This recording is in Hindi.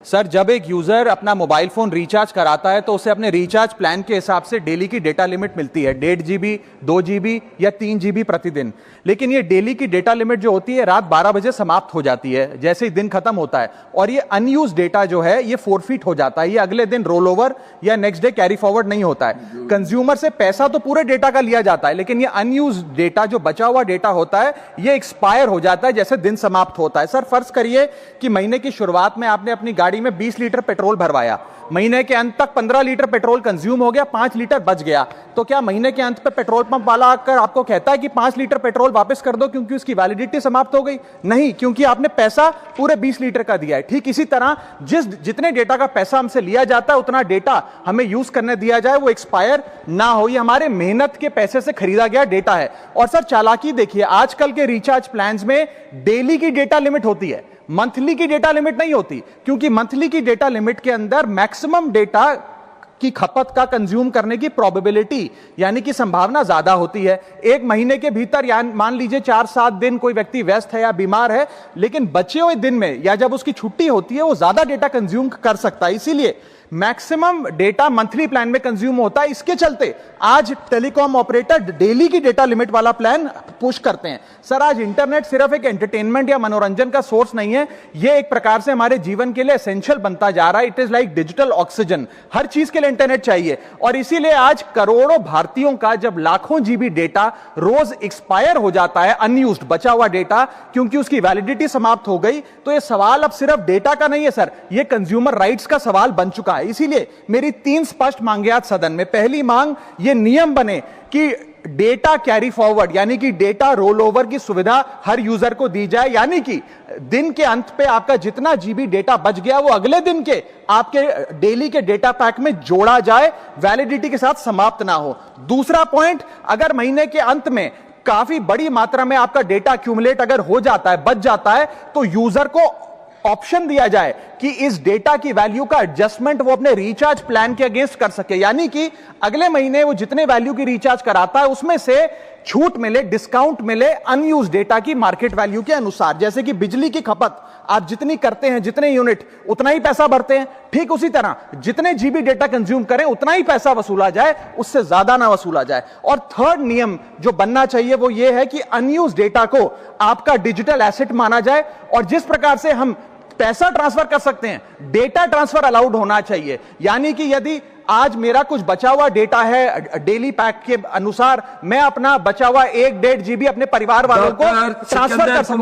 सर, जब एक यूजर अपना मोबाइल फोन रिचार्ज कराता है तो उसे अपने रिचार्ज प्लान के हिसाब से डेली की डेटा लिमिट मिलती है, 1.5 GB, 2 GB या 3 GB प्रतिदिन। लेकिन ये डेली की डेटा लिमिट जो होती है रात 12 बजे समाप्त हो जाती है जैसे ही दिन खत्म होता है, और ये अनयूज डेटा जो है ये फोरफिट हो जाता है, ये अगले दिन रोल ओवर या नेक्स्ट डे कैरी फॉरवर्ड नहीं होता है। कंज्यूमर से पैसा तो पूरे डेटा का लिया जाता है, लेकिन ये अनयूज डेटा, जो बचा हुआ डेटा होता है, ये एक्सपायर हो जाता है जैसे दिन समाप्त होता है। सर, फर्ज करिए कि महीने की शुरुआत में आपने अपनी गाड़ी में 20 लीटर पेट्रोल भरवाया, महीने के अंत तक 15 लीटर पेट्रोल कंज्यूम हो गया, 5 लीटर बच गया, तो क्या महीने के अंत पे पेट्रोल पंप वाला आकर आपको कहता है कि 5 लीटर पेट्रोल वापस कर दो क्योंकि उसकी वैलिडिटी समाप्त हो गई? नहीं, क्योंकि आपने पैसा पूरे 20 लीटर का दिया है। ठीक इसी तरह जितने डेटा का पैसा हमसे लिया जाता है उतना डेटा हमें यूज करने दिया जाए, वो एक्सपायर ना हो। ये हमारे मेहनत के पैसे से खरीदा गया डेटा है। और सर, चालाकी देखिए, आजकल के रिचार्ज प्लान्स में डेली की डेटा लिमिट होती है, मंथली की डेटा लिमिट नहीं होती, क्योंकि मंथली की डेटा लिमिट के अंदर मैक्सिमम डेटा की खपत का कंज्यूम करने की प्रोबेबिलिटी यानी कि संभावना ज्यादा होती है। एक महीने के भीतर या मान लीजिए 4-7 दिन कोई व्यक्ति व्यस्त है या बीमार है, लेकिन बचे हुए दिन में या जब उसकी छुट्टी होती है वो ज्यादा डेटा कंज्यूम कर सकता है, इसीलिए मैक्सिमम डेटा मंथली प्लान में कंज्यूम होता है। इसके चलते आज टेलीकॉम ऑपरेटर डेली की डेटा लिमिट वाला प्लान पुश करते हैं। सर, आज इंटरनेट सिर्फ एक एंटरटेनमेंट या मनोरंजन का सोर्स नहीं है, यह एक प्रकार से हमारे जीवन के लिए एसेंशियल बनता जा रहा है। It is like digital oxygen, हर चीज के लिए इंटरनेट चाहिए। और इसीलिए आज करोड़ों भारतीयों का जब लाखों जीबी डेटा रोज एक्सपायर हो जाता है, अनयूज्ड बचा हुआ डेटा, क्योंकि उसकी वैलिडिटी समाप्त हो गई, तो यह सवाल अब सिर्फ डेटा का नहीं है सर, यह कंज्यूमर राइट्स का सवाल बन चुका है। इसीलिए मेरी 3 स्पष्ट मांगे आज सदन में। पहली मांग, ये नियम बने कि डेटा कैरी फॉरवर्ड यानी कि डेटा रोल ओवर की सुविधा हर यूजर को दी जाए, यानी कि दिन के अंत पे आपका जितना जीबी डेटा बच गया वो अगले दिन के आपके डेली के डेटा पैक में जोड़ा जाए, वैलिडिटी के साथ समाप्त ना हो। दूसरा पॉइंट, अगर महीने के अंत में काफी बड़ी मात्रा में आपका डेटा एक्यूमुलेट अगर हो जाता है, बच जाता है, तो यूजर को ऑप्शन दिया जाए कि इस डेटा की वैल्यू का एडजस्टमेंट वो अपने रिचार्ज प्लान के अगेंस्ट कर सके, यानी कि अगले महीने वो जितने वैल्यू की रिचार्ज कराता है उसमें से छूट मिले, डिस्काउंट मिले अनयूज डेटा की मार्केट वैल्यू के अनुसार। जैसे कि बिजली की खपत आप जितनी करते हैं, जितने यूनिट, उतना ही पैसा भरते हैं, ठीक उसी तरह जितने जीबी डेटा कंज्यूम करें उतना ही पैसा वसूला जाए, उससे ज्यादा ना वसूला जाए। और थर्ड नियम जो बनना चाहिए वो ये है कि अनयूज डेटा को आपका डिजिटल एसेट माना जाए, और जिस प्रकार से हम पैसा ट्रांसफर कर सकते हैं, डेटा ट्रांसफर अलाउड होना चाहिए। यानी कि यदि आज मेरा कुछ बचा हुआ डेटा है डेली पैक के अनुसार, मैं अपना बचा हुआ 1-1.5 GB अपने परिवार वालों को ट्रांसफर कर सकूं।